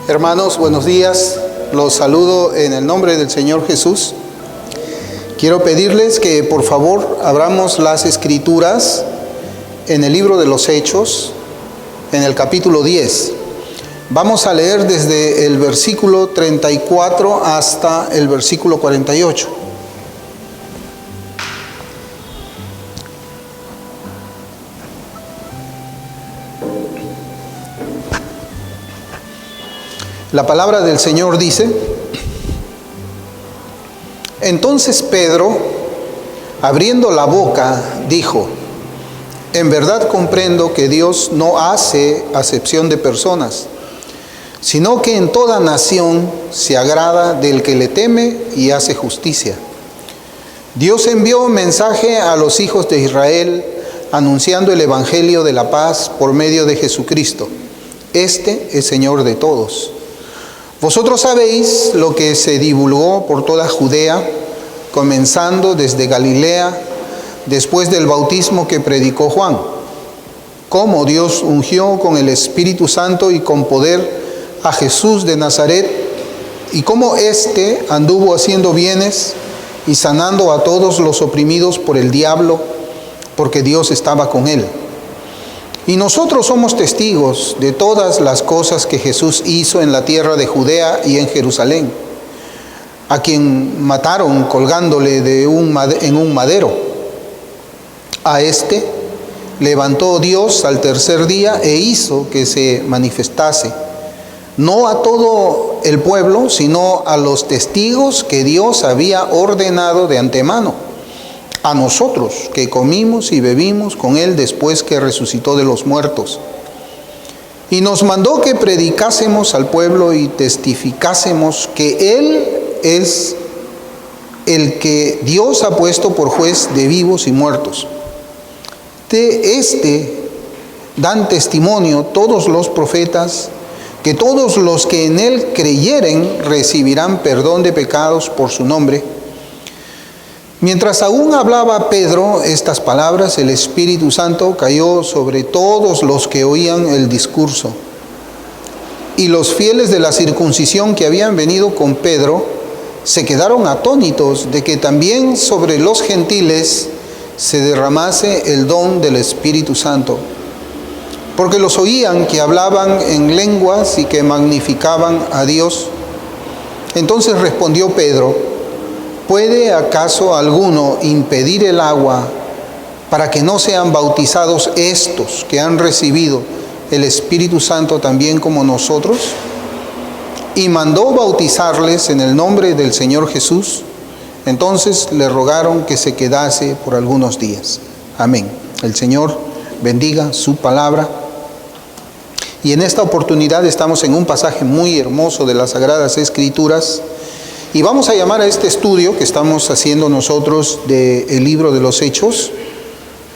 Hermanos, buenos días. Los saludo en el nombre del Señor Jesús. Quiero pedirles que por favor abramos las Escrituras en el libro de los Hechos, en el capítulo 10. Vamos a leer desde el versículo 34 hasta el versículo 48. La palabra del Señor dice: Entonces Pedro, abriendo la boca, dijo: En verdad comprendo que Dios no hace acepción de personas, sino que en toda nación se agrada del que le teme y hace justicia. Dios envió mensaje a los hijos de Israel, anunciando el evangelio de la paz por medio de Jesucristo. Este es Señor de todos. Vosotros sabéis lo que se divulgó por toda Judea, comenzando desde Galilea, después del bautismo que predicó Juan, cómo Dios ungió con el Espíritu Santo y con poder a Jesús de Nazaret, y cómo éste anduvo haciendo bienes y sanando a todos los oprimidos por el diablo, porque Dios estaba con él. Y nosotros somos testigos de todas las cosas que Jesús hizo en la tierra de Judea y en Jerusalén, a quien mataron colgándole en un madero. A este levantó Dios al tercer día e hizo que se manifestase, no a todo el pueblo, sino a los testigos que Dios había ordenado de antemano, a nosotros que comimos y bebimos con Él después que resucitó de los muertos. Y nos mandó que predicásemos al pueblo y testificásemos que Él es el que Dios ha puesto por juez de vivos y muertos. De este dan testimonio todos los profetas, que todos los que en Él creyeren recibirán perdón de pecados por su nombre. Mientras aún hablaba Pedro estas palabras, el Espíritu Santo cayó sobre todos los que oían el discurso. Y los fieles de la circuncisión que habían venido con Pedro se quedaron atónitos de que también sobre los gentiles se derramase el don del Espíritu Santo, porque los oían que hablaban en lenguas y que magnificaban a Dios. Entonces respondió Pedro: ¿Puede acaso alguno impedir el agua para que no sean bautizados estos que han recibido el Espíritu Santo también como nosotros? Y mandó bautizarles en el nombre del Señor Jesús. Entonces le rogaron que se quedase por algunos días. Amén. El Señor bendiga su palabra. Y en esta oportunidad estamos en un pasaje muy hermoso de las Sagradas Escrituras. Y vamos a llamar a este estudio que estamos haciendo nosotros del libro de los Hechos: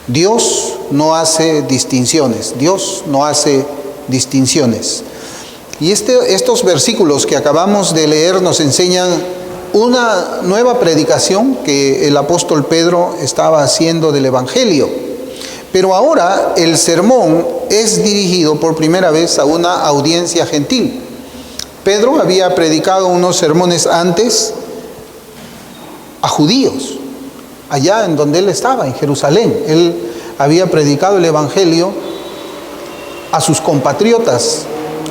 Dios no hace distinciones. Dios no hace distinciones. Y estos versículos que acabamos de leer nos enseñan una nueva predicación que el apóstol Pedro estaba haciendo del Evangelio. Pero ahora el sermón es dirigido por primera vez a una audiencia gentil. Pedro había predicado unos sermones antes a judíos, allá en donde él estaba, en Jerusalén. Él había predicado el Evangelio a sus compatriotas,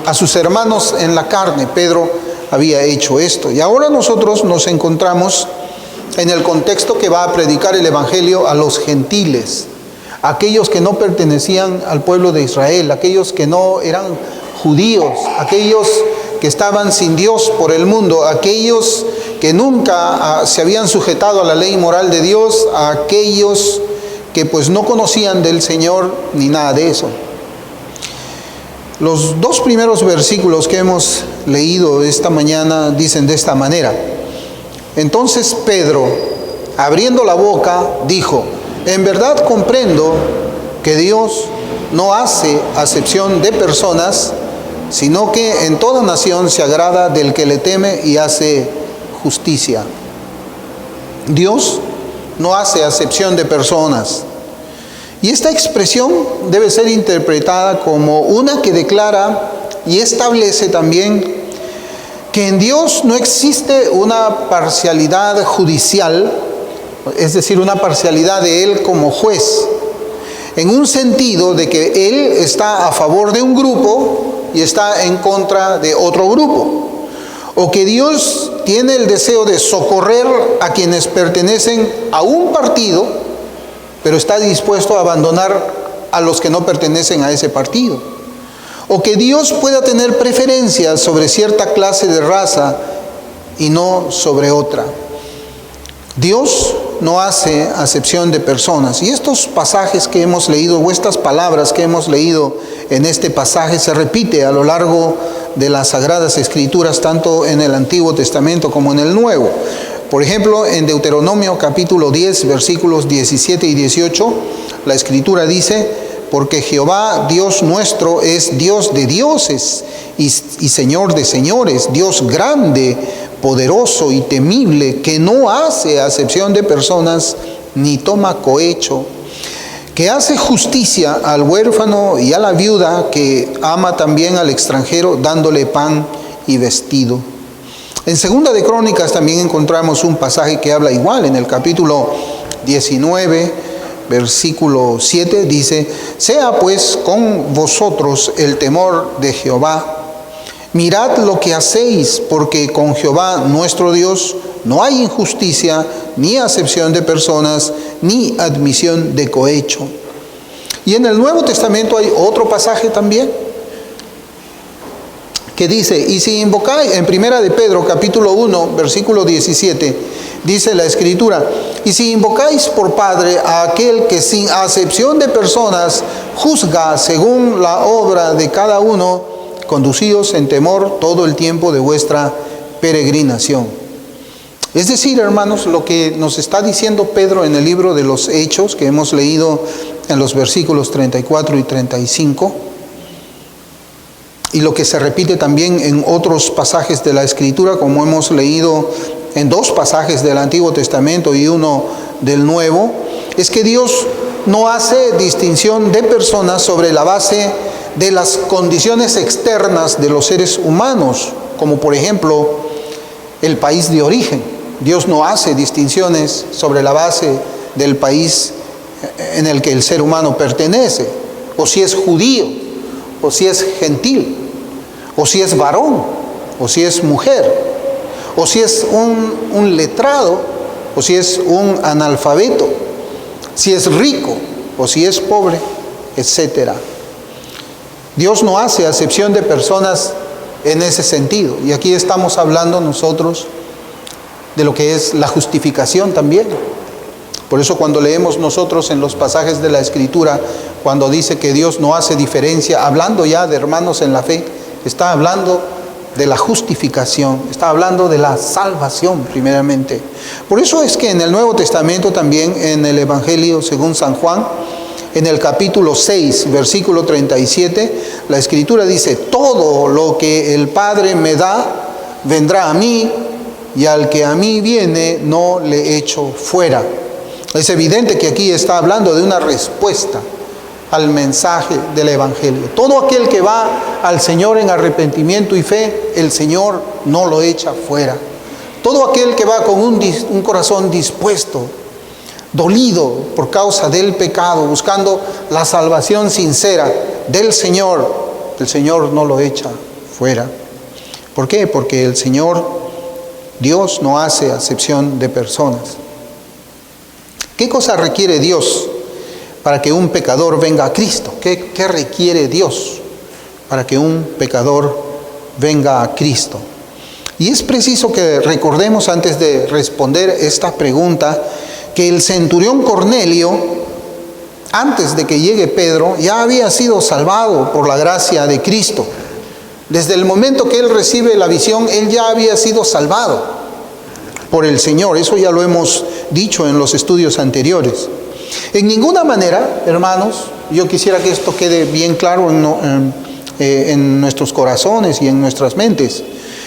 a sus hermanos en la carne. Pedro había hecho esto. Y ahora nosotros nos encontramos en el contexto que va a predicar el Evangelio a los gentiles, aquellos que no pertenecían al pueblo de Israel, aquellos que no eran judíos, aquellos que estaban sin Dios por el mundo, aquellos que nunca se habían sujetado a la ley moral de Dios, a aquellos que pues no conocían del Señor ni nada de eso. Los dos primeros versículos que hemos leído esta mañana dicen de esta manera: Entonces Pedro, abriendo la boca, dijo: En verdad comprendo que Dios no hace acepción de personas, sino que en toda nación se agrada del que le teme y hace justicia. Dios no hace acepción de personas. Y esta expresión debe ser interpretada como una que declara y establece también que en Dios no existe una parcialidad judicial, es decir, una parcialidad de Él como juez, en un sentido de que Él está a favor de un grupo y está en contra de otro grupo, o que Dios tiene el deseo de socorrer a quienes pertenecen a un partido, pero está dispuesto a abandonar a los que no pertenecen a ese partido, o que Dios pueda tener preferencias sobre cierta clase de raza y no sobre otra. Dios no hace acepción de personas. Y estos pasajes que hemos leído, o estas palabras que hemos leído en este pasaje, se repite a lo largo de las Sagradas Escrituras, tanto en el Antiguo Testamento como en el Nuevo. Por ejemplo, en Deuteronomio capítulo 10, versículos 17 y 18, la Escritura dice: porque Jehová, Dios nuestro, es Dios de dioses y Señor de señores, Dios grande, poderoso y temible, que no hace acepción de personas ni toma cohecho, que hace justicia al huérfano y a la viuda, que ama también al extranjero, dándole pan y vestido. En Segunda de Crónicas también encontramos un pasaje que habla igual. En el capítulo 19, versículo 7, dice: sea pues con vosotros el temor de Jehová. Mirad lo que hacéis, porque con Jehová nuestro Dios no hay injusticia, ni acepción de personas, ni admisión de cohecho. Y en el Nuevo Testamento hay otro pasaje también que dice: y si invocáis, en Primera de Pedro capítulo 1, versículo 17, dice la Escritura: y si invocáis por Padre a aquel que sin acepción de personas juzga según la obra de cada uno, conducíos en temor todo el tiempo de vuestra peregrinación. Es decir, hermanos, lo que nos está diciendo Pedro en el libro de los Hechos, que hemos leído en los versículos 34 y 35, y lo que se repite también en otros pasajes de la Escritura, como hemos leído en dos pasajes del Antiguo Testamento y uno del Nuevo, es que Dios no hace distinción de personas sobre la base de las condiciones externas de los seres humanos, como por ejemplo el país de origen. Dios no hace distinciones sobre la base del país en el que el ser humano pertenece, o si es judío, o si es gentil, o si es varón, o si es mujer, o si es un letrado, o si es un analfabeto, si es rico, o si es pobre, etc. Dios no hace acepción de personas en ese sentido. Y aquí estamos hablando nosotros de lo que es la justificación también. Por eso cuando leemos nosotros en los pasajes de la Escritura, cuando dice que Dios no hace diferencia, hablando ya de hermanos en la fe, está hablando de la justificación, está hablando de la salvación primeramente. Por eso es que en el Nuevo Testamento también, en el Evangelio según San Juan, en el capítulo 6, versículo 37, la Escritura dice: todo lo que el Padre me da, vendrá a mí, y al que a mí viene, no le echo fuera. Es evidente que aquí está hablando de una respuesta al mensaje del Evangelio. Todo aquel que va al Señor en arrepentimiento y fe, el Señor no lo echa fuera. Todo aquel que va con un corazón dispuesto, dolido por causa del pecado, buscando la salvación sincera del Señor, el Señor no lo echa fuera. ¿Por qué? Porque el Señor, Dios, no hace acepción de personas. ¿Qué cosa requiere Dios para que un pecador venga a Cristo? ¿Qué requiere Dios para que un pecador venga a Cristo? Y es preciso que recordemos, antes de responder esta pregunta, que el centurión Cornelio, antes de que llegue Pedro, ya había sido salvado por la gracia de Cristo. Desde el momento que él recibe la visión, él ya había sido salvado por el Señor. Eso ya lo hemos dicho en los estudios anteriores. En ninguna manera, hermanos, yo quisiera que esto quede bien claro en nuestros corazones y en nuestras mentes.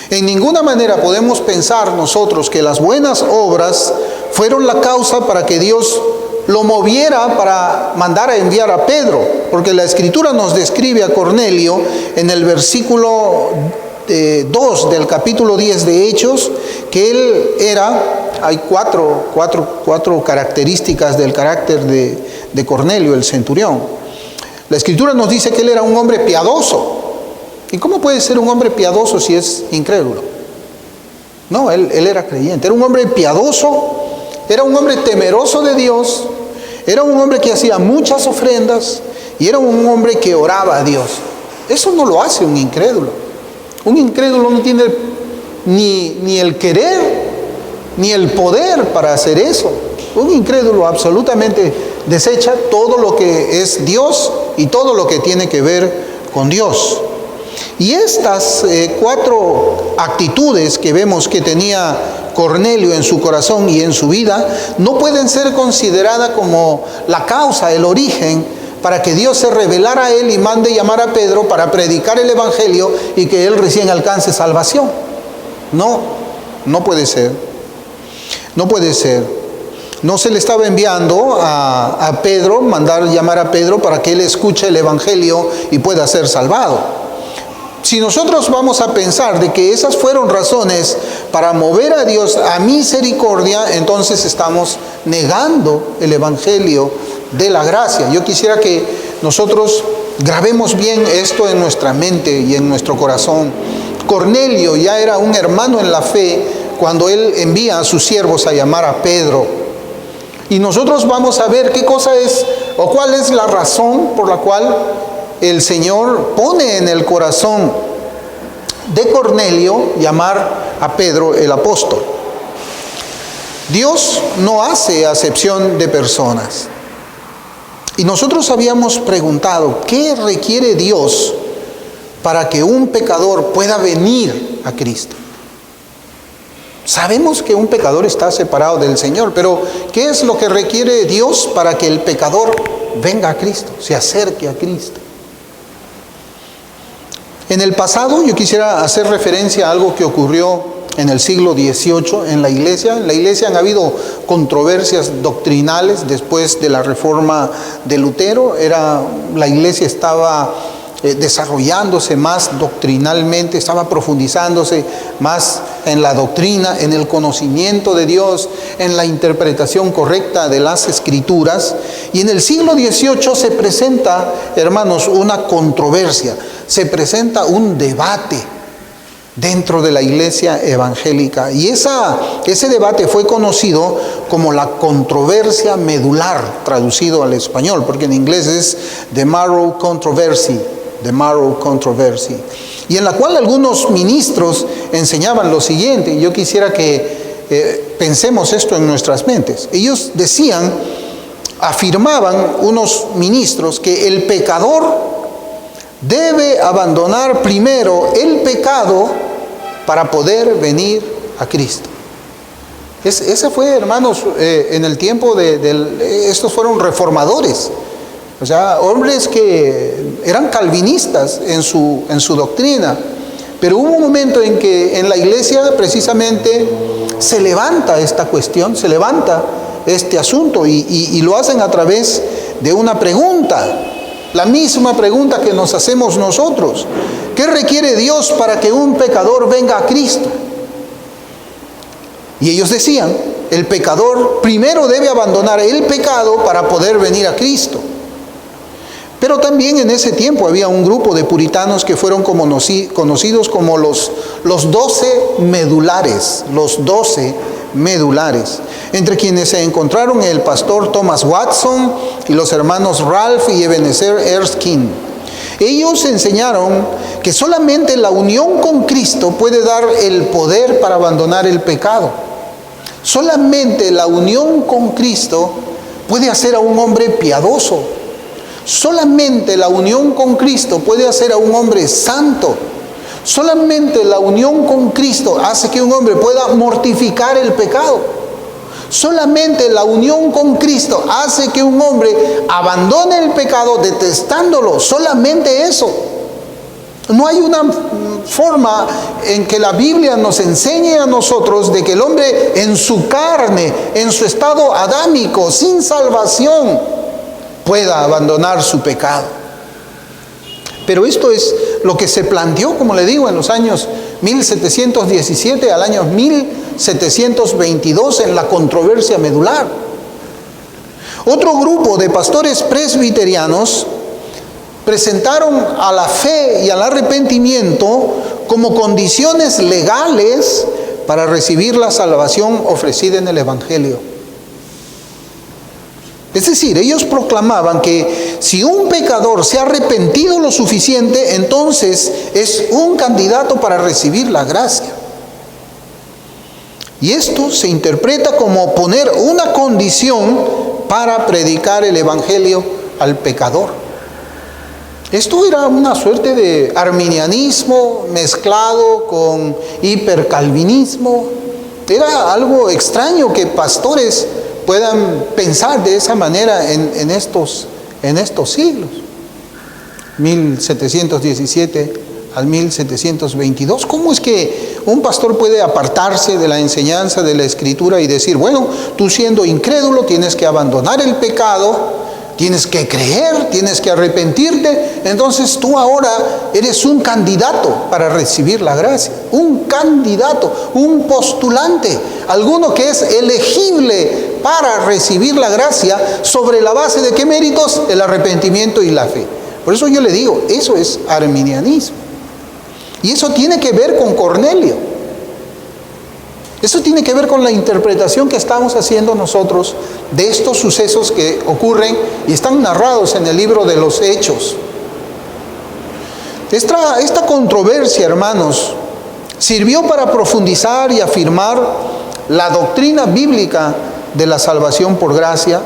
En ninguna manera podemos pensar nosotros que las buenas obras fueron la causa para que Dios lo moviera para mandar a enviar a Pedro, porque la Escritura nos describe a Cornelio en el versículo 2 del capítulo 10 de Hechos, que él era, hay cuatro características del carácter de Cornelio, el centurión. La Escritura nos dice que él era un hombre piadoso. ¿Y cómo puede ser un hombre piadoso si es incrédulo? No, él era creyente, era un hombre piadoso, era un hombre temeroso de Dios, era un hombre que hacía muchas ofrendas y era un hombre que oraba a Dios. Eso no lo hace un incrédulo. Un incrédulo no tiene ni el querer ni el poder para hacer eso. Un incrédulo absolutamente desecha todo lo que es Dios y todo lo que tiene que ver con Dios. Y estas 4 actitudes que vemos que tenía Cornelio en su corazón y en su vida no pueden ser consideradas como la causa, el origen para que Dios se revelara a él y mande llamar a Pedro para predicar el evangelio y que él recién alcance salvación. No puede ser. No puede ser. No se le estaba enviando a Pedro, mandar llamar a Pedro para que él escuche el evangelio y pueda ser salvado. Si nosotros vamos a pensar de que esas fueron razones para mover a Dios a misericordia, entonces estamos negando el evangelio de la gracia. Yo quisiera que nosotros grabemos bien esto en nuestra mente y en nuestro corazón. Cornelio ya era un hermano en la fe cuando él envía a sus siervos a llamar a Pedro. Y nosotros vamos a ver qué cosa es o cuál es la razón por la cual el Señor pone en el corazón de Cornelio llamar a Pedro el apóstol. Dios no hace acepción de personas. Y nosotros habíamos preguntado, ¿qué requiere Dios para que un pecador pueda venir a Cristo? Sabemos que un pecador está separado del Señor, pero ¿qué es lo que requiere Dios para que el pecador venga a Cristo, se acerque a Cristo? En el pasado yo quisiera hacer referencia a algo que ocurrió en el siglo XVIII en la iglesia. En la iglesia han habido controversias doctrinales después de la reforma de Lutero. La iglesia estaba desarrollándose más doctrinalmente, estaba profundizándose más en la doctrina, en el conocimiento de Dios, en la interpretación correcta de las Escrituras. Y en el siglo XVIII se presenta, hermanos, una controversia, se presenta un debate dentro de la iglesia evangélica. Y ese debate fue conocido como la controversia medular, traducido al español, porque en inglés es the Marrow Controversy. The Marrow Controversy, y en la cual algunos ministros enseñaban lo siguiente. Yo quisiera que pensemos esto en nuestras mentes. Ellos afirmaban unos ministros que el pecador debe abandonar primero el pecado para poder venir a Cristo. Ese fue, hermanos, en el tiempo estos fueron reformadores. O sea, hombres que eran calvinistas en su doctrina. Pero hubo un momento en que en la iglesia precisamente se levanta esta cuestión, se levanta este asunto y lo hacen a través de una pregunta. La misma pregunta que nos hacemos nosotros. ¿Qué requiere Dios para que un pecador venga a Cristo? Y ellos decían, el pecador primero debe abandonar el pecado para poder venir a Cristo. Pero también en ese tiempo había un grupo de puritanos que fueron conocidos como los 12 medulares, entre quienes se encontraron el pastor Thomas Watson y los hermanos Ralph y Ebenezer Erskine. Ellos enseñaron que solamente la unión con Cristo puede dar el poder para abandonar el pecado. Solamente la unión con Cristo puede hacer a un hombre piadoso. Solamente la unión con Cristo puede hacer a un hombre santo. Solamente la unión con Cristo hace que un hombre pueda mortificar el pecado. Solamente la unión con Cristo hace que un hombre abandone el pecado detestándolo. Solamente eso. No hay una forma en que la Biblia nos enseñe a nosotros de que el hombre en su carne, en su estado adámico, sin salvación, pueda abandonar su pecado. Pero esto es lo que se planteó, como le digo, en los años 1717 al año 1722 en la controversia medular. Otro grupo de pastores presbiterianos presentaron a la fe y al arrepentimiento como condiciones legales para recibir la salvación ofrecida en el Evangelio. Es decir, ellos proclamaban que si un pecador se ha arrepentido lo suficiente, entonces es un candidato para recibir la gracia. Y esto se interpreta como poner una condición para predicar el Evangelio al pecador. Esto era una suerte de arminianismo mezclado con hipercalvinismo. Era algo extraño que pastores puedan pensar de esa manera en estos siglos, 1717 al 1722. ¿Cómo es que un pastor puede apartarse de la enseñanza de la Escritura y decir, bueno, tú siendo incrédulo tienes que abandonar el pecado, tienes que creer, tienes que arrepentirte, entonces tú ahora eres un candidato para recibir la gracia, un candidato, un postulante, alguno que es elegible para recibir la gracia? ¿Sobre la base de qué méritos? El arrepentimiento y la fe. Por eso yo le digo, eso es arminianismo. Y eso tiene que ver con Cornelio. Eso tiene que ver con la interpretación que estamos haciendo nosotros de estos sucesos que ocurren y están narrados en el libro de los Hechos. Esta controversia, hermanos, sirvió para profundizar y afirmar la doctrina bíblica de la salvación por gracia,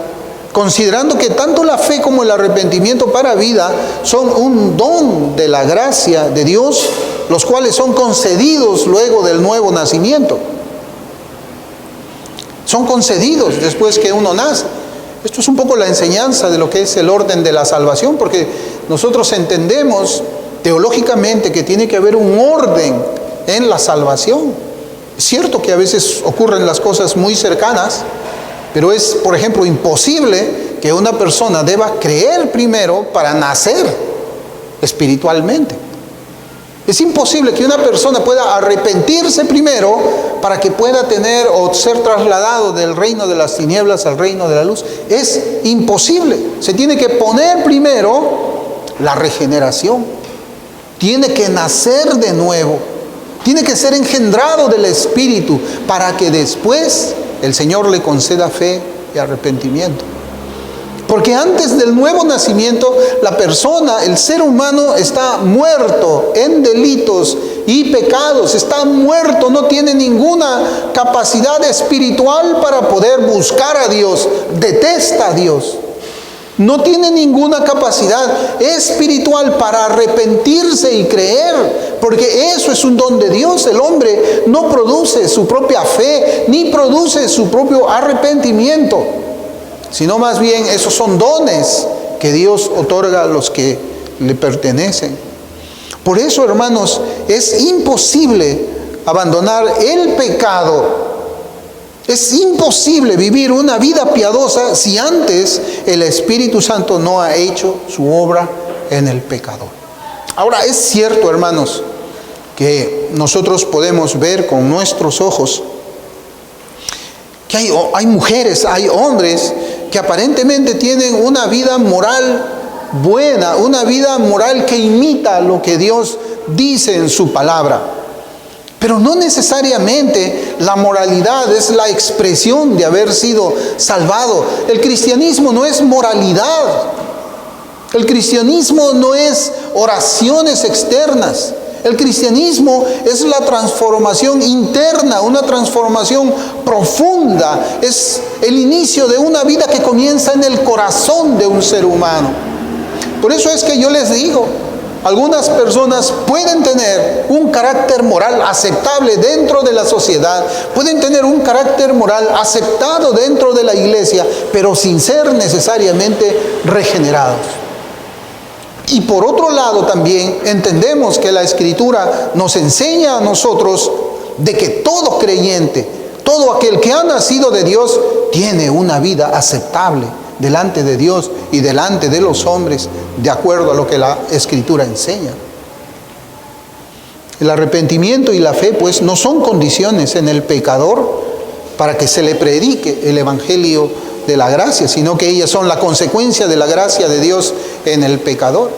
considerando que tanto la fe como el arrepentimiento para vida son un don de la gracia de Dios, los cuales son concedidos luego del nuevo nacimiento. Son concedidos después que uno nace. Esto es un poco la enseñanza de lo que es el orden de la salvación, porque nosotros entendemos teológicamente que tiene que haber un orden en la salvación. Es cierto que a veces ocurren las cosas muy cercanas, pero es, por ejemplo, imposible que una persona deba creer primero para nacer espiritualmente. Es imposible que una persona pueda arrepentirse primero para que pueda tener o ser trasladado del reino de las tinieblas al reino de la luz. Es imposible. Se tiene que poner primero la regeneración. Tiene que nacer de nuevo. Tiene que ser engendrado del Espíritu para que después el Señor le conceda fe y arrepentimiento. Porque antes del nuevo nacimiento, la persona, el ser humano, está muerto en delitos y pecados. Está muerto, no tiene ninguna capacidad espiritual para poder buscar a Dios. Detesta a Dios. No tiene ninguna capacidad espiritual para arrepentirse y creer, porque eso es un don de Dios. El hombre no produce su propia fe, ni produce su propio arrepentimiento, sino más bien esos son dones que Dios otorga a los que le pertenecen. Por eso, hermanos, es imposible abandonar el pecado. Es imposible vivir una vida piadosa si antes el Espíritu Santo no ha hecho su obra en el pecador. Ahora, es cierto, hermanos, que nosotros podemos ver con nuestros ojos que hay mujeres, hay hombres que aparentemente tienen una vida moral buena, una vida moral que imita lo que Dios dice en su palabra. Pero no necesariamente la moralidad es la expresión de haber sido salvado. El cristianismo no es moralidad. El cristianismo no es oraciones externas. El cristianismo es la transformación interna, una transformación profunda. Es el inicio de una vida que comienza en el corazón de un ser humano. Por eso es que yo les digo, algunas personas pueden tener un carácter moral aceptable dentro de la sociedad, pueden tener un carácter moral aceptado dentro de la iglesia, pero sin ser necesariamente regenerados. Y por otro lado también entendemos que la Escritura nos enseña a nosotros de que todo creyente, todo aquel que ha nacido de Dios, tiene una vida aceptable delante de Dios y delante de los hombres, de acuerdo a lo que la Escritura enseña. El arrepentimiento y la fe, pues, no son condiciones en el pecador para que se le predique el evangelio de la gracia, sino que ellas son la consecuencia de la gracia de Dios en el pecador.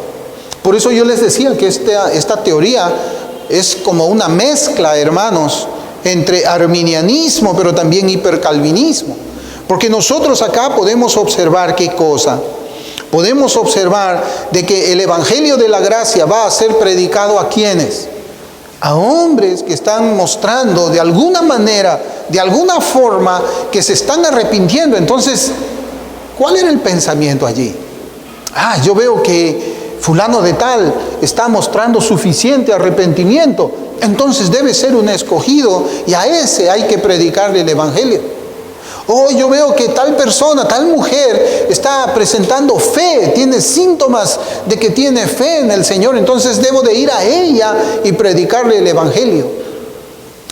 Por eso yo les decía que esta teoría es como una mezcla, hermanos, entre arminianismo, pero también hipercalvinismo. Porque nosotros acá podemos observar qué cosa. Podemos observar de que el evangelio de la gracia va a ser predicado a ¿quiénes? A hombres que están mostrando de alguna manera, de alguna forma, que se están arrepintiendo. Entonces, ¿cuál era el pensamiento allí? Yo veo que fulano de tal está mostrando suficiente arrepentimiento, entonces debe ser un escogido y a ese hay que predicarle el evangelio. Yo veo que tal persona, tal mujer está presentando fe, tiene síntomas de que tiene fe en el Señor, entonces debo de ir a ella y predicarle el evangelio.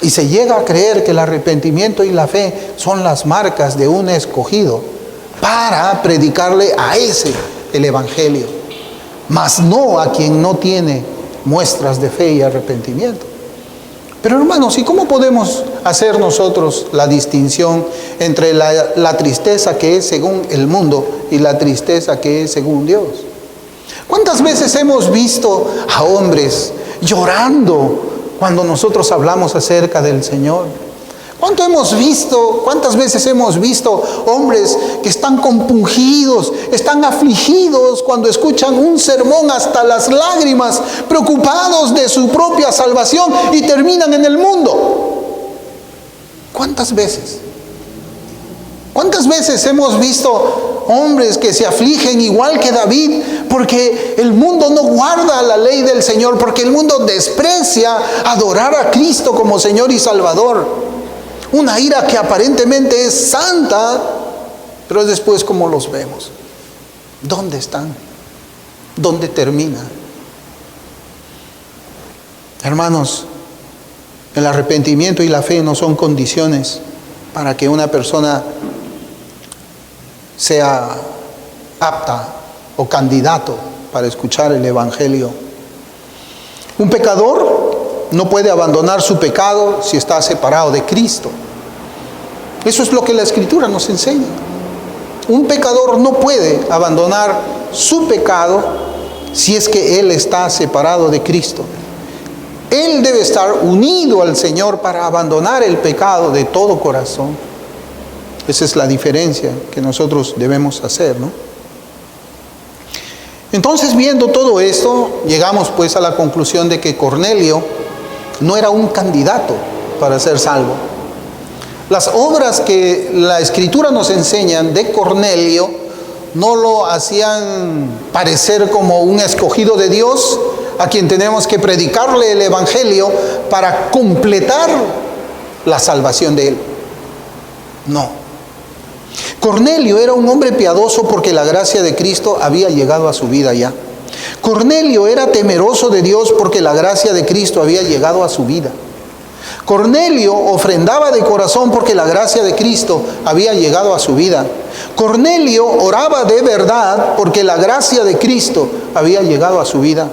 Y se llega a creer que el arrepentimiento y la fe son las marcas de un escogido para predicarle a ese el evangelio, mas no a quien no tiene muestras de fe y arrepentimiento. Pero hermanos, ¿y cómo podemos hacer nosotros la distinción entre la tristeza que es según el mundo y la tristeza que es según Dios? ¿Cuántas veces hemos visto a hombres llorando cuando nosotros hablamos acerca del Señor? ¿Cuántas veces hemos visto hombres que están compungidos, están afligidos cuando escuchan un sermón hasta las lágrimas, preocupados de su propia salvación y terminan en el mundo? ¿Cuántas veces? ¿Cuántas veces hemos visto hombres que se afligen igual que David porque el mundo no guarda la ley del Señor, porque el mundo desprecia adorar a Cristo como Señor y Salvador? Una ira que aparentemente es santa, pero después ¿cómo los vemos? ¿Dónde están? ¿Dónde termina? Hermanos, el arrepentimiento y la fe no son condiciones para que una persona sea apta o candidato para escuchar el evangelio. Un pecador no puede abandonar su pecado si está separado de Cristo. Eso es lo que la Escritura nos enseña. Un pecador no puede abandonar su pecado si es que él está separado de Cristo. Él debe estar unido al Señor para abandonar el pecado de todo corazón. Esa es la diferencia que nosotros debemos hacer, ¿no? Entonces, viendo todo esto, llegamos pues a la conclusión de que Cornelio no era un candidato para ser salvo. Las obras que la Escritura nos enseñan de Cornelio no lo hacían parecer como un escogido de Dios a quien tenemos que predicarle el evangelio para completar la salvación de él. No. Cornelio era un hombre piadoso porque la gracia de Cristo había llegado a su vida ya. Cornelio era temeroso de Dios porque la gracia de Cristo había llegado a su vida. Cornelio ofrendaba de corazón porque la gracia de Cristo había llegado a su vida. Cornelio oraba de verdad porque la gracia de Cristo había llegado a su vida.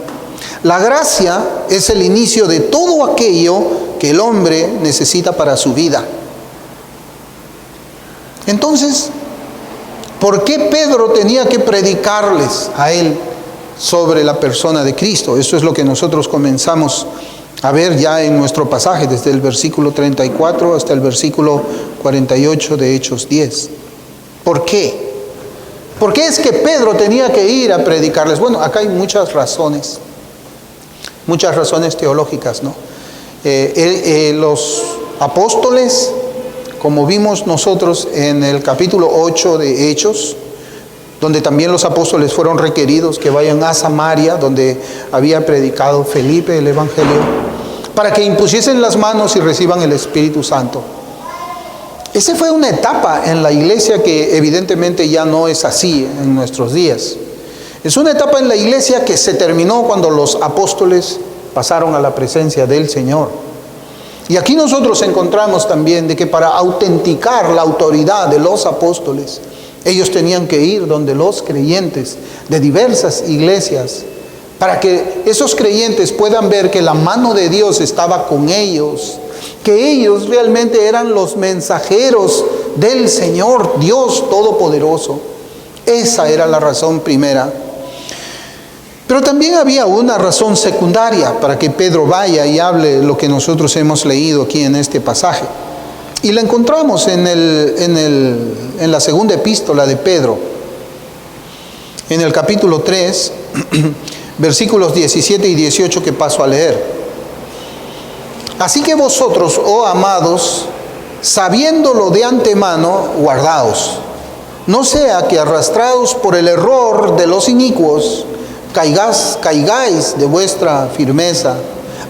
La gracia es el inicio de todo aquello que el hombre necesita para su vida. Entonces, ¿por qué Pedro tenía que predicarles a él sobre la persona de Cristo? Eso es lo que nosotros comenzamos a ver ya en nuestro pasaje, desde el versículo 34 hasta el versículo 48 de Hechos 10. ¿Por qué? ¿Por qué es que Pedro tenía que ir a predicarles? Bueno, acá hay muchas razones teológicas, ¿no? Los apóstoles, como vimos nosotros en el capítulo 8 de Hechos, donde también los apóstoles fueron requeridos que vayan a Samaria, donde había predicado Felipe el evangelio, para que impusiesen las manos y reciban el Espíritu Santo. Esa fue una etapa en la iglesia que evidentemente ya no es así en nuestros días. Es una etapa en la iglesia que se terminó cuando los apóstoles pasaron a la presencia del Señor. Y aquí nosotros encontramos también de que para autenticar la autoridad de los apóstoles, ellos tenían que ir donde los creyentes de diversas iglesias para que esos creyentes puedan ver que la mano de Dios estaba con ellos, que ellos realmente eran los mensajeros del Señor, Dios Todopoderoso. Esa era la razón primera. Pero también había una razón secundaria para que Pedro vaya y hable lo que nosotros hemos leído aquí en este pasaje. Y la encontramos en la segunda epístola de Pedro, en el capítulo 3, versículos 17 y 18 que paso a leer. Así que vosotros, oh amados, sabiéndolo de antemano, guardaos, no sea que arrastrados por el error de los inicuos, caigáis de vuestra firmeza.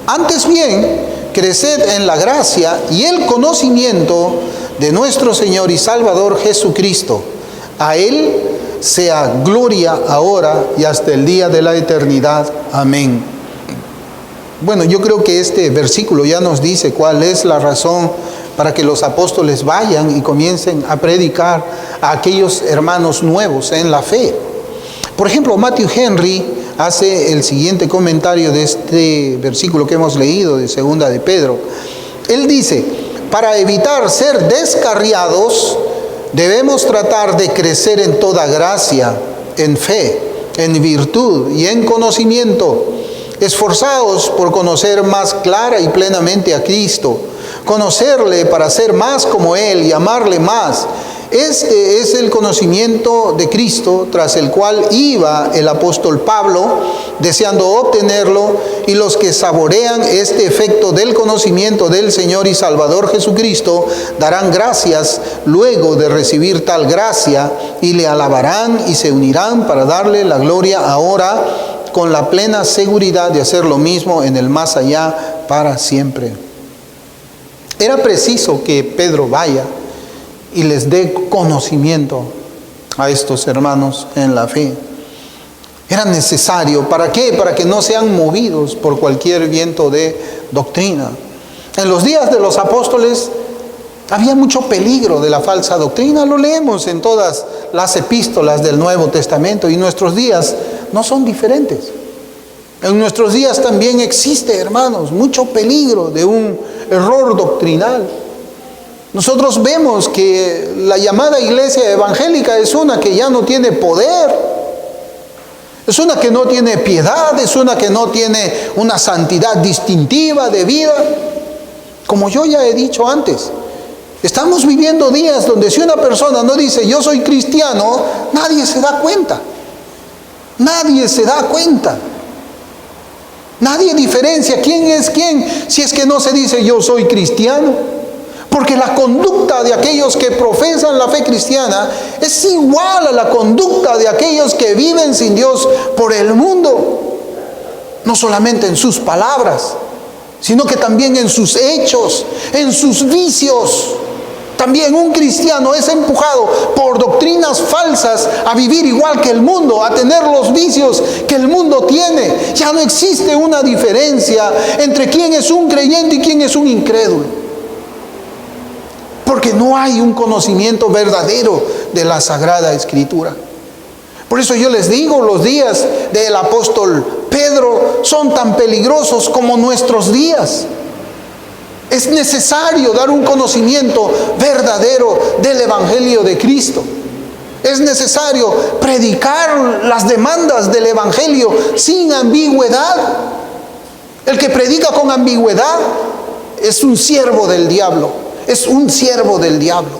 Antes bien, creced en la gracia y el conocimiento de nuestro Señor y Salvador Jesucristo. A Él sea gloria ahora y hasta el día de la eternidad. Amén. Bueno, yo creo que este versículo ya nos dice cuál es la razón para que los apóstoles vayan y comiencen a predicar a aquellos hermanos nuevos en la fe. Por ejemplo, Matthew Henry hace el siguiente comentario de este versículo que hemos leído de Segunda de Pedro. Él dice: para evitar ser descarriados, debemos tratar de crecer en toda gracia, en fe, en virtud y en conocimiento. Esforzaos por conocer más clara y plenamente a Cristo, conocerle para ser más como Él y amarle más. Este es el conocimiento de Cristo, tras el cual iba el apóstol Pablo, deseando obtenerlo, y los que saborean este efecto del conocimiento del Señor y Salvador Jesucristo darán gracias luego de recibir tal gracia, y le alabarán y se unirán para darle la gloria ahora, con la plena seguridad de hacer lo mismo en el más allá para siempre. Era preciso que Pedro vaya y les dé conocimiento a estos hermanos en la fe. Era necesario. ¿Para qué? Para que no sean movidos por cualquier viento de doctrina. En los días de los apóstoles había mucho peligro de la falsa doctrina. Lo leemos en todas las epístolas del Nuevo Testamento, y nuestros días no son diferentes. En nuestros días también existe, hermanos, mucho peligro de un error doctrinal. Nosotros vemos que la llamada iglesia evangélica es una que ya no tiene poder, es una que no tiene piedad, es una que no tiene una santidad distintiva de vida. Como yo ya he dicho antes, estamos viviendo días donde si una persona no dice yo soy cristiano, nadie se da cuenta. Nadie se da cuenta. Nadie diferencia quién es quién si es que no se dice yo soy cristiano. Porque la conducta de aquellos que profesan la fe cristiana es igual a la conducta de aquellos que viven sin Dios por el mundo. No solamente en sus palabras, sino que también en sus hechos, en sus vicios. También un cristiano es empujado por doctrinas falsas a vivir igual que el mundo, a tener los vicios que el mundo tiene. Ya no existe una diferencia entre quién es un creyente y quién es un incrédulo. Porque no hay un conocimiento verdadero de la Sagrada Escritura. Por eso yo les digo, los días del apóstol Pedro son tan peligrosos como nuestros días. Es necesario dar un conocimiento verdadero del Evangelio de Cristo. Es necesario predicar las demandas del Evangelio sin ambigüedad. El que predica con ambigüedad es un siervo del diablo. Es un siervo del diablo.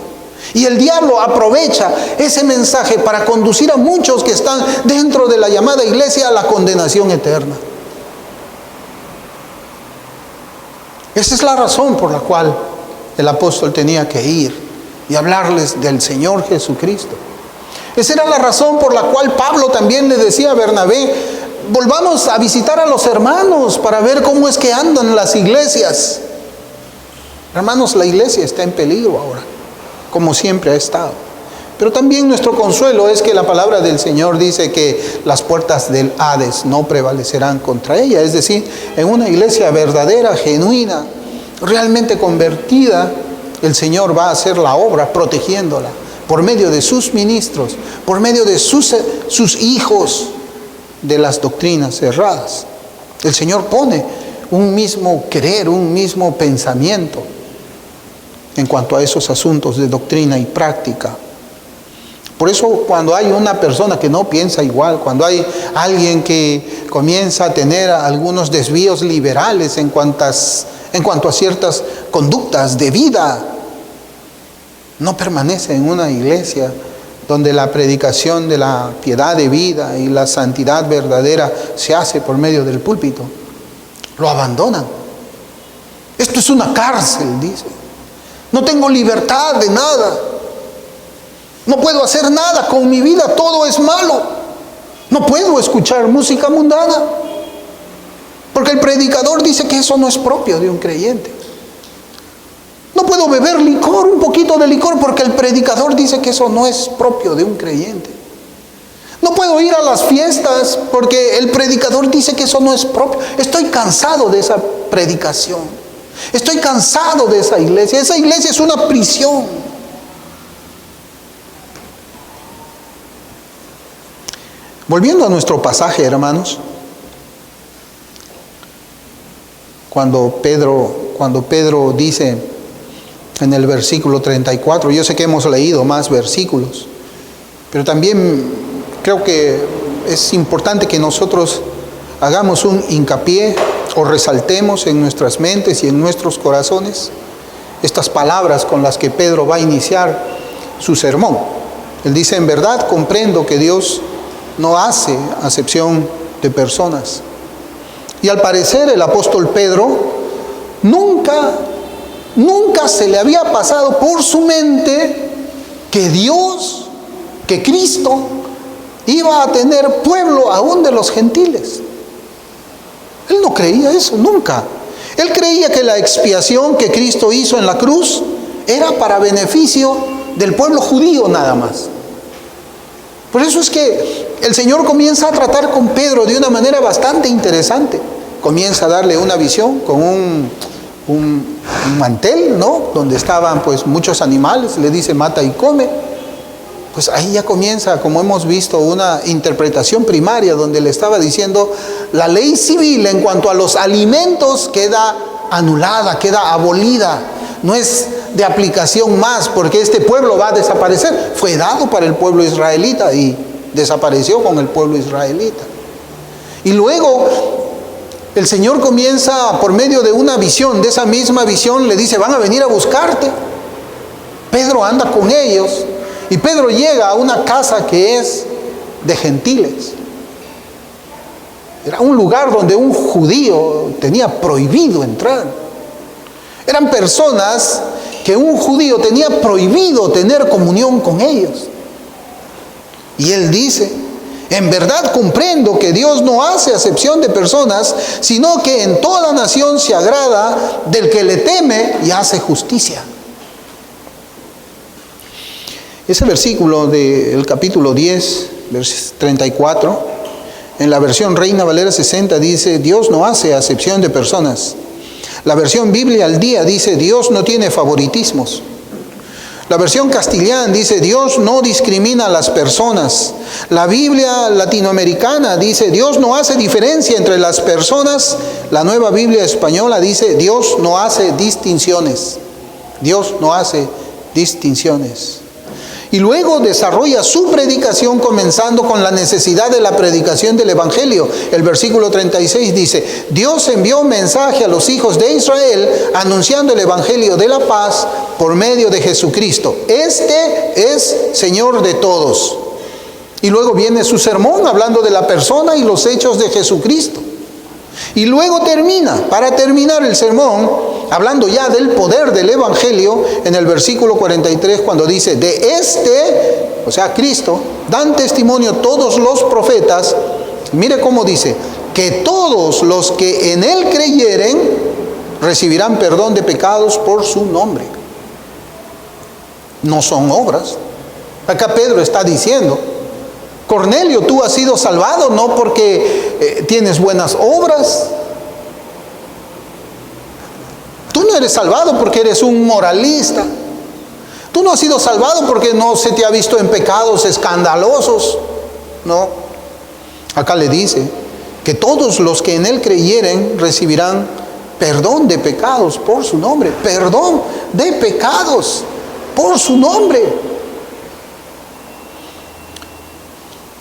Y el diablo aprovecha ese mensaje para conducir a muchos que están dentro de la llamada iglesia a la condenación eterna. Esa es la razón por la cual el apóstol tenía que ir y hablarles del Señor Jesucristo. Esa era la razón por la cual Pablo también le decía a Bernabé: volvamos a visitar a los hermanos para ver cómo es que andan las iglesias. Hermanos, la iglesia está en peligro ahora, como siempre ha estado. Pero también nuestro consuelo es que la palabra del Señor dice que las puertas del Hades no prevalecerán contra ella. Es decir, en una iglesia verdadera, genuina, realmente convertida, el Señor va a hacer la obra protegiéndola por medio de sus ministros, por medio de sus hijos, de las doctrinas erradas. El Señor pone un mismo querer, un mismo pensamiento en cuanto a esos asuntos de doctrina y práctica. Por eso cuando hay una persona que no piensa igual, cuando hay alguien que comienza a tener algunos desvíos liberales en cuanto a ciertas conductas de vida, no permanece en una iglesia donde la predicación de la piedad de vida y la santidad verdadera se hace por medio del púlpito. Lo abandonan. Esto es una cárcel, dice. No tengo libertad de nada. No puedo hacer nada con mi vida, todo es malo. No puedo escuchar música mundana, porque el predicador dice que eso no es propio de un creyente. No puedo beber licor, un poquito de licor, porque el predicador dice que eso no es propio de un creyente. No puedo ir a las fiestas, porque el predicador dice que eso no es propio. Estoy cansado de esa predicación. Estoy cansado de esa iglesia. Esa iglesia es una prisión. Volviendo a nuestro pasaje, hermanos, cuando Pedro dice en el versículo 34, yo sé que hemos leído más versículos, pero también creo que es importante que nosotros hagamos un hincapié o resaltemos en nuestras mentes y en nuestros corazones estas palabras con las que Pedro va a iniciar su sermón. Él dice: en verdad comprendo que Dios no hace acepción de personas. Y al parecer el apóstol Pedro nunca se le había pasado por su mente que Dios, que Cristo iba a tener pueblo aún de los gentiles. Él no creía eso, nunca. Él creía que la expiación que Cristo hizo en la cruz era para beneficio del pueblo judío nada más. Por eso es que el Señor comienza a tratar con Pedro de una manera bastante interesante. Comienza a darle una visión con un mantel, ¿no? Donde estaban pues muchos animales. Le dice: mata y come. Pues ahí ya comienza, como hemos visto, una interpretación primaria donde le estaba diciendo: la ley civil en cuanto a los alimentos queda anulada, queda abolida. No es de aplicación más, porque este pueblo va a desaparecer. Fue dado para el pueblo israelita y desapareció con el pueblo israelita. Y luego el Señor comienza por medio de una visión. De esa misma visión le dice: van a venir a buscarte. Pedro anda con ellos y Pedro llega a una casa que es de gentiles. Era un lugar donde un judío tenía prohibido entrar. Eran personas que un judío tenía prohibido tener comunión con ellos. Y él dice: en verdad comprendo que Dios no hace acepción de personas, sino que en toda nación se agrada del que le teme y hace justicia. Ese versículo del capítulo 10, versículo 34, en la versión Reina Valera 60 dice: Dios no hace acepción de personas. La versión Biblia al Día dice: Dios no tiene favoritismos. La versión Castellana dice: Dios no discrimina a las personas. La Biblia latinoamericana dice: Dios no hace diferencia entre las personas. La Nueva Biblia Española dice: Dios no hace distinciones. Dios no hace distinciones. Y luego desarrolla su predicación comenzando con la necesidad de la predicación del Evangelio. El versículo 36 dice: Dios envió un mensaje a los hijos de Israel anunciando el Evangelio de la paz por medio de Jesucristo. Este es Señor de todos. Y luego viene su sermón hablando de la persona y los hechos de Jesucristo. Y luego para terminar el sermón, hablando ya del poder del Evangelio, en el versículo 43, cuando dice: de este, o sea, Cristo, dan testimonio todos los profetas. Mire cómo dice: que todos los que en él creyeren recibirán perdón de pecados por su nombre. No son obras. Acá Pedro está diciendo: Cornelio, tú has sido salvado no porque tienes buenas obras. Tú no eres salvado porque eres un moralista. Tú no has sido salvado porque no se te ha visto en pecados escandalosos. No. Acá le dice que todos los que en Él creyeren recibirán perdón de pecados por su nombre. Perdón de pecados por su nombre.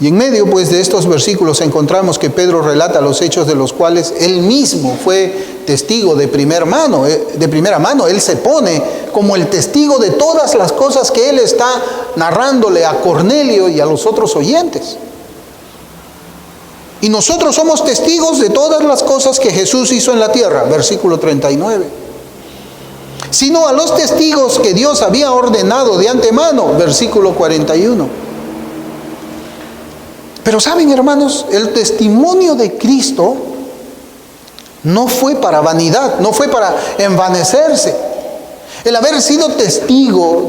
Y en medio pues de estos versículos encontramos que Pedro relata los hechos de los cuales él mismo fue testigo de primera mano. Él se pone como el testigo de todas las cosas que él está narrándole a Cornelio y a los otros oyentes. Y nosotros somos testigos de todas las cosas que Jesús hizo en la tierra, versículo 39. Sino a los testigos que Dios había ordenado de antemano, versículo 41. Pero saben, hermanos, el testimonio de Cristo no fue para vanidad, no fue para envanecerse. El haber sido testigo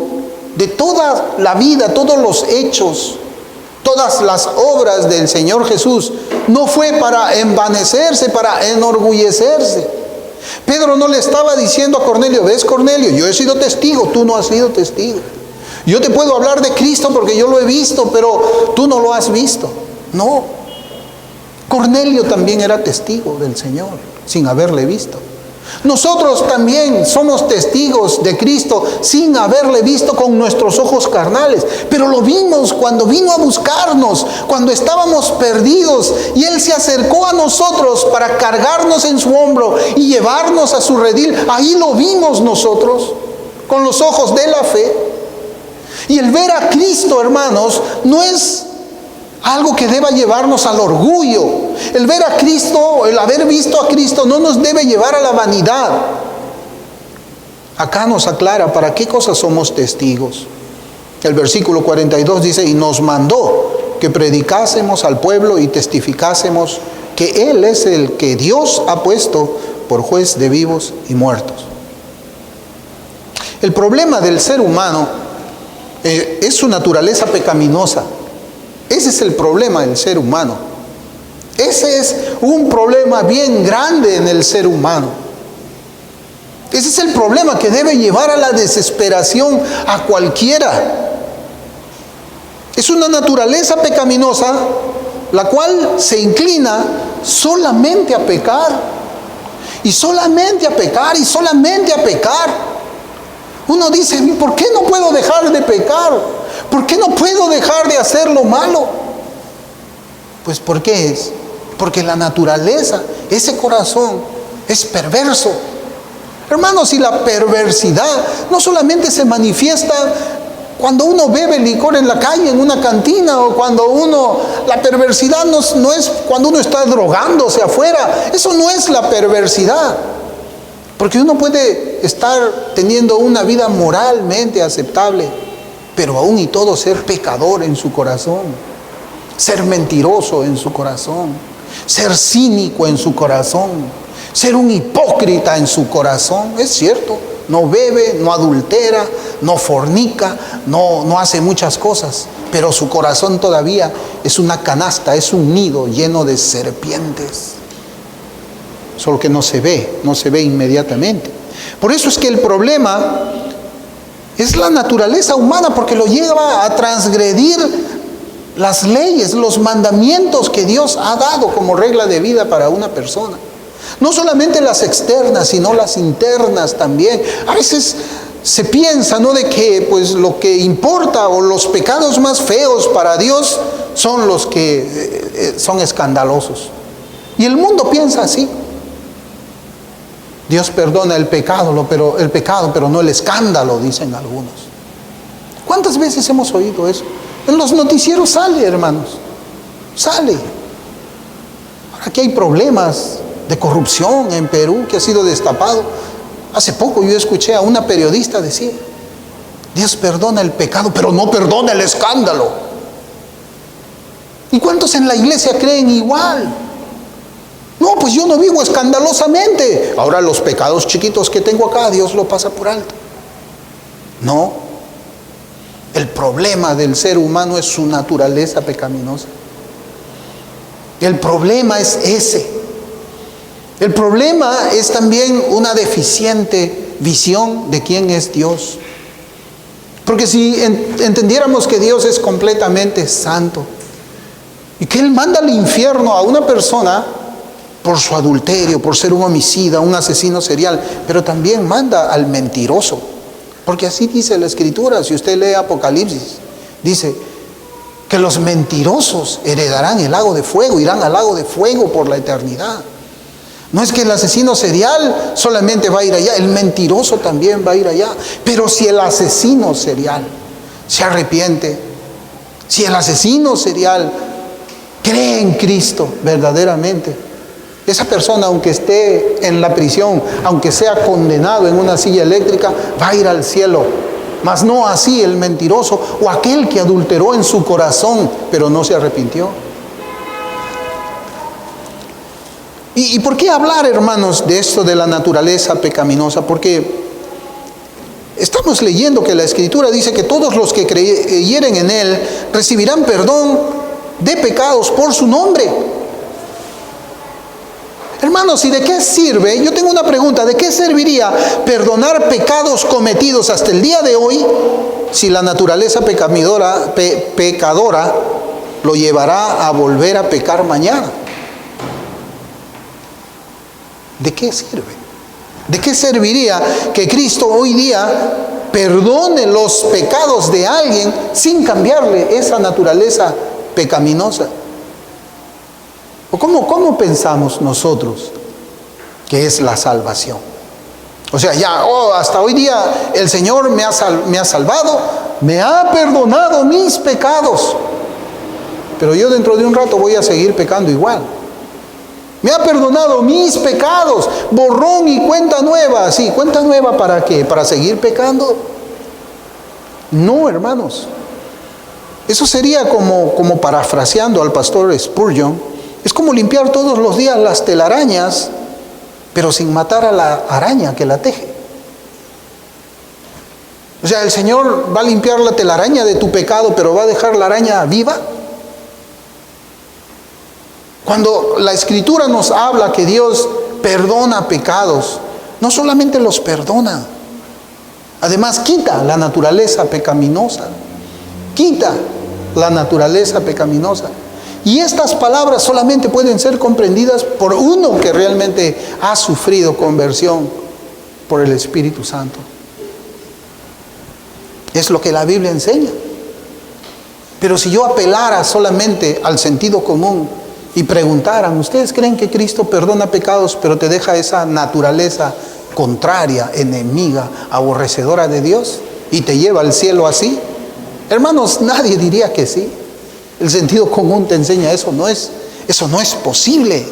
de toda la vida, todos los hechos, todas las obras del Señor Jesús, no fue para envanecerse, para enorgullecerse. Pedro no le estaba diciendo a Cornelio: ves, Cornelio, yo he sido testigo, tú no has sido testigo. Yo te puedo hablar de Cristo porque yo lo he visto, pero tú no lo has visto. No. Cornelio también era testigo del Señor, sin haberle visto. Nosotros también somos testigos de Cristo sin haberle visto con nuestros ojos carnales, pero lo vimos cuando vino a buscarnos, cuando estábamos perdidos, y Él se acercó a nosotros para cargarnos en su hombro y llevarnos a su redil. Ahí lo vimos nosotros, con los ojos de la fe. Y el ver a Cristo, hermanos, no es algo que deba llevarnos al orgullo. El ver a Cristo, el haber visto a Cristo, no nos debe llevar a la vanidad. Acá nos aclara para qué cosas somos testigos. El versículo 42 dice: y nos mandó que predicásemos al pueblo y testificásemos que Él es el que Dios ha puesto por juez de vivos y muertos. El problema del ser humano es su naturaleza pecaminosa. Ese es el problema del ser humano. Ese es un problema bien grande en el ser humano. Ese es el problema que debe llevar a la desesperación a cualquiera. Es una naturaleza pecaminosa la cual se inclina solamente a pecar. Y solamente a pecar, y solamente a pecar. Uno dice: ¿por qué no puedo dejar de pecar? ¿Por qué no puedo dejar de hacer lo malo? Pues ¿por qué es? Porque la naturaleza, ese corazón, es perverso. Hermanos, y la perversidad no solamente se manifiesta cuando uno bebe licor en la calle, en una cantina, o cuando la perversidad no es cuando uno está drogándose afuera. Eso no es la perversidad. Porque uno puede estar teniendo una vida moralmente aceptable, pero aún y todo ser pecador en su corazón, ser mentiroso en su corazón, ser cínico en su corazón, ser un hipócrita en su corazón. Es cierto, no bebe, no adultera, no fornica, no hace muchas cosas, pero su corazón todavía es una canasta, es un nido lleno de serpientes. Solo que no se ve inmediatamente. Por eso es que el problema es la naturaleza humana, porque lo lleva a transgredir las leyes, los mandamientos que Dios ha dado como regla de vida para una persona. No solamente las externas, sino las internas también. A veces se piensa, ¿no?, de que pues lo que importa o los pecados más feos para Dios son los que son escandalosos. Y el mundo piensa así. Dios perdona el pecado, pero no el escándalo, dicen algunos. ¿Cuántas veces hemos oído eso? En los noticieros sale, hermanos. Sale. Aquí hay problemas de corrupción en Perú que ha sido destapado. Hace poco yo escuché a una periodista decir: Dios perdona el pecado, pero no perdona el escándalo. ¿Y cuántos en la iglesia creen igual? No, pues yo no vivo escandalosamente. Ahora los pecados chiquitos que tengo acá, Dios lo pasa por alto. No. El problema del ser humano es su naturaleza pecaminosa. El problema es ese. El problema es también una deficiente visión de quién es Dios. Porque si entendiéramos que Dios es completamente santo, Y que Él manda al infierno a una persona por su adulterio, por ser un homicida, un asesino serial, pero también manda al mentiroso. Porque así dice la Escritura, si usted lee Apocalipsis, dice que los mentirosos heredarán el lago de fuego, irán al lago de fuego por la eternidad. No es que el asesino serial solamente va a ir allá, el mentiroso también va a ir allá. Pero si el asesino serial se arrepiente, si el asesino serial cree en Cristo verdaderamente, esa persona, aunque esté en la prisión, aunque sea condenado en una silla eléctrica, va a ir al cielo. Mas no así el mentiroso o aquel que adulteró en su corazón, pero no se arrepintió. ¿Y por qué hablar, hermanos, de esto de la naturaleza pecaminosa? Porque estamos leyendo que la Escritura dice que todos los que creyeren en Él recibirán perdón de pecados por su nombre. Hermanos, ¿y de qué sirve? Yo tengo una pregunta, ¿de qué serviría perdonar pecados cometidos hasta el día de hoy si la naturaleza pecadora lo llevará a volver a pecar mañana? ¿De qué sirve? ¿De qué serviría que Cristo hoy día perdone los pecados de alguien sin cambiarle esa naturaleza pecaminosa? ¿O cómo pensamos nosotros que es la salvación? O sea, ya, hasta hoy día el Señor me ha salvado, me ha perdonado mis pecados, pero yo dentro de un rato voy a seguir pecando igual. Me ha perdonado mis pecados, borrón y cuenta nueva. Sí, cuenta nueva, ¿para qué? ¿Para seguir pecando? No, hermanos. Eso sería como parafraseando al pastor Spurgeon, es como limpiar todos los días las telarañas, pero sin matar a la araña que la teje. O sea, el Señor va a limpiar la telaraña de tu pecado, pero va a dejar la araña viva. Cuando la Escritura nos habla que Dios perdona pecados, no solamente los perdona, además quita la naturaleza pecaminosa. Quita la naturaleza pecaminosa. Y estas palabras solamente pueden ser comprendidas por uno que realmente ha sufrido conversión por el Espíritu Santo. Es lo que la Biblia enseña. Pero si yo apelara solamente al sentido común y preguntaran, ¿ustedes creen que Cristo perdona pecados, pero te deja esa naturaleza contraria, enemiga, aborrecedora de Dios y te lleva al cielo así? Hermanos, nadie diría que sí. El sentido común te enseña eso no es posible.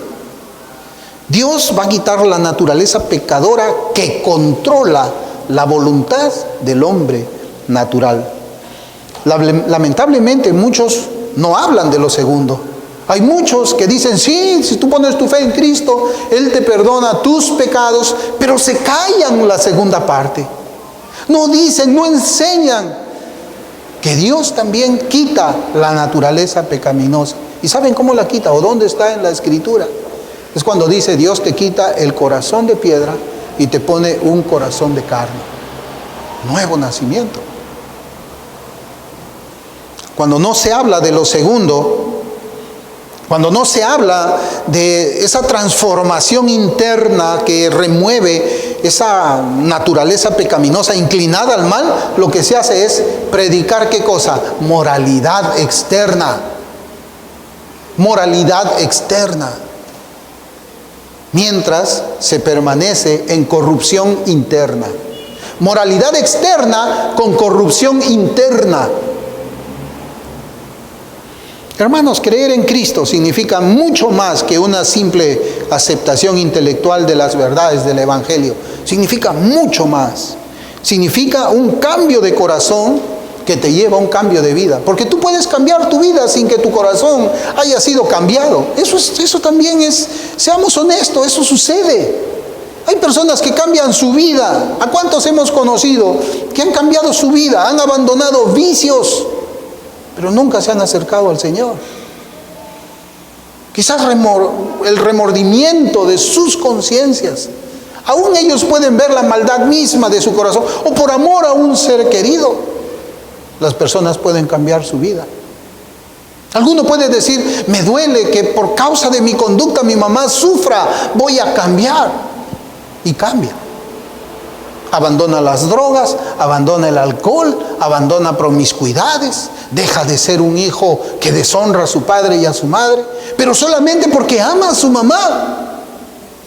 Dios va a quitar la naturaleza pecadora que controla la voluntad del hombre natural. Lamentablemente muchos no hablan de lo segundo. Hay muchos que dicen, sí, si tú pones tu fe en Cristo, Él te perdona tus pecados, pero se callan la segunda parte. No dicen, no enseñan que Dios también quita la naturaleza pecaminosa. ¿Y saben cómo la quita? ¿O dónde está en la Escritura? Es cuando dice, Dios te quita el corazón de piedra y te pone un corazón de carne. Nuevo nacimiento. Cuando no se habla de lo segundo, cuando no se habla de esa transformación interna que remueve esa naturaleza pecaminosa inclinada al mal, lo que se hace es predicar ¿qué cosa? Moralidad externa. Moralidad externa. Mientras se permanece en corrupción interna. Moralidad externa con corrupción interna. Hermanos, creer en Cristo significa mucho más que una simple aceptación intelectual de las verdades del Evangelio. Significa mucho más. Significa un cambio de corazón que te lleva a un cambio de vida. Porque tú puedes cambiar tu vida sin que tu corazón haya sido cambiado. Eso también es, seamos honestos, eso sucede. Hay personas que cambian su vida. ¿A cuántos hemos conocido que han cambiado su vida? Han abandonado vicios, pero nunca se han acercado al Señor. Quizás el remordimiento de sus conciencias. Aún ellos pueden ver la maldad misma de su corazón, o por amor a un ser querido, las personas pueden cambiar su vida. Alguno puede decir, me duele que por causa de mi conducta mi mamá sufra, voy a cambiar. Y cambia. Abandona las drogas, abandona el alcohol, abandona promiscuidades, deja de ser un hijo que deshonra a su padre y a su madre, pero solamente porque ama a su mamá,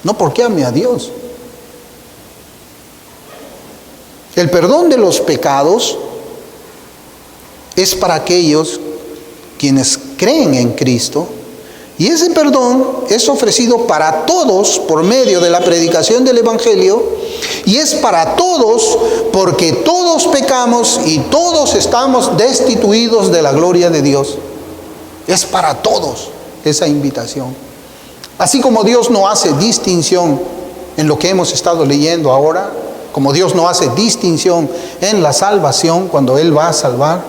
no porque ame a Dios. El perdón de los pecados es para aquellos quienes creen en Cristo, y ese perdón es ofrecido para todos por medio de la predicación del Evangelio, y es para todos porque todos pecamos y todos estamos destituidos de la gloria de Dios. Es para todos esa invitación. Así como Dios no hace distinción en lo que hemos estado leyendo ahora, como Dios no hace distinción en la salvación cuando Él va a salvar,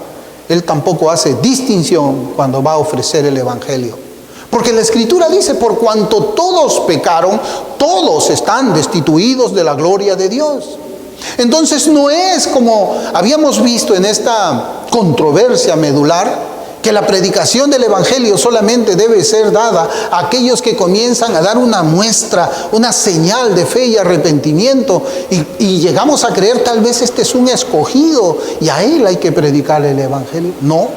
Él tampoco hace distinción cuando va a ofrecer el Evangelio. Porque la Escritura dice, por cuanto todos pecaron, todos están destituidos de la gloria de Dios. Entonces no es como habíamos visto en esta controversia medular, que la predicación del Evangelio solamente debe ser dada a aquellos que comienzan a dar una muestra, una señal de fe y arrepentimiento, y llegamos a creer tal vez este es un escogido y a él hay que predicar el Evangelio. No,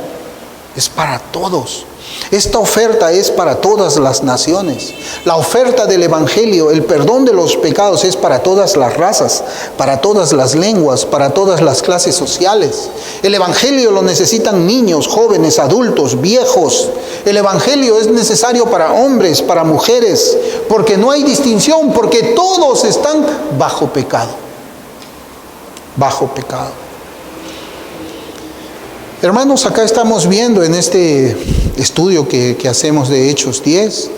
es para todos. Esta oferta es para todas las naciones. La oferta del Evangelio, el perdón de los pecados, es para todas las razas, para todas las lenguas, para todas las clases sociales. El Evangelio lo necesitan niños, jóvenes, adultos, viejos. El Evangelio es necesario para hombres, para mujeres, porque no hay distinción, porque todos están bajo pecado. Bajo pecado. Hermanos, acá estamos viendo en este estudio que hacemos de Hechos 10,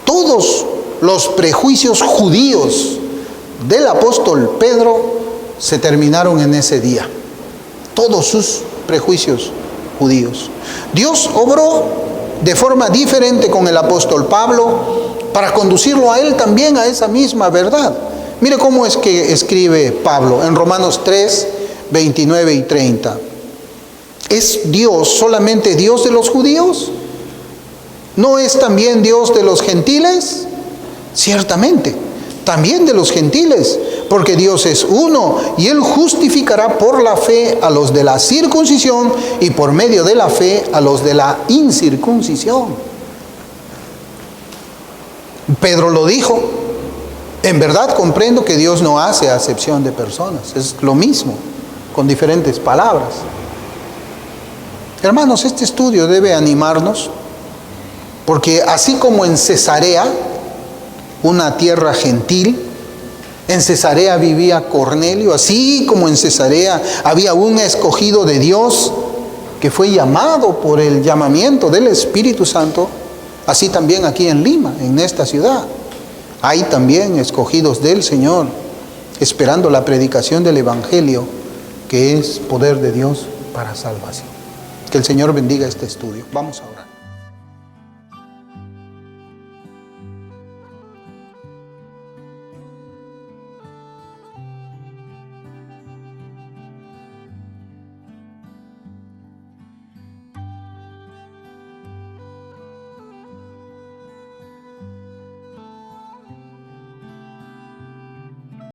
todos los prejuicios judíos del apóstol Pedro se terminaron en ese día. Todos sus prejuicios judíos. Dios obró de forma diferente con el apóstol Pablo para conducirlo a él también a esa misma verdad. Mire cómo es que escribe Pablo en Romanos 3, 29 y 30. ¿Es Dios solamente Dios de los judíos? ¿No es también Dios de los gentiles? Ciertamente, también de los gentiles, porque Dios es uno y Él justificará por la fe a los de la circuncisión y por medio de la fe a los de la incircuncisión. Pedro lo dijo. En verdad comprendo que Dios no hace acepción de personas. Es lo mismo, con diferentes palabras. Hermanos, este estudio debe animarnos, porque así como en Cesarea, una tierra gentil, en Cesarea vivía Cornelio, así como en Cesarea había un escogido de Dios que fue llamado por el llamamiento del Espíritu Santo, así también aquí en Lima, en esta ciudad, hay también escogidos del Señor, esperando la predicación del Evangelio, que es poder de Dios para salvación. Que el Señor bendiga este estudio. Vamos a orar.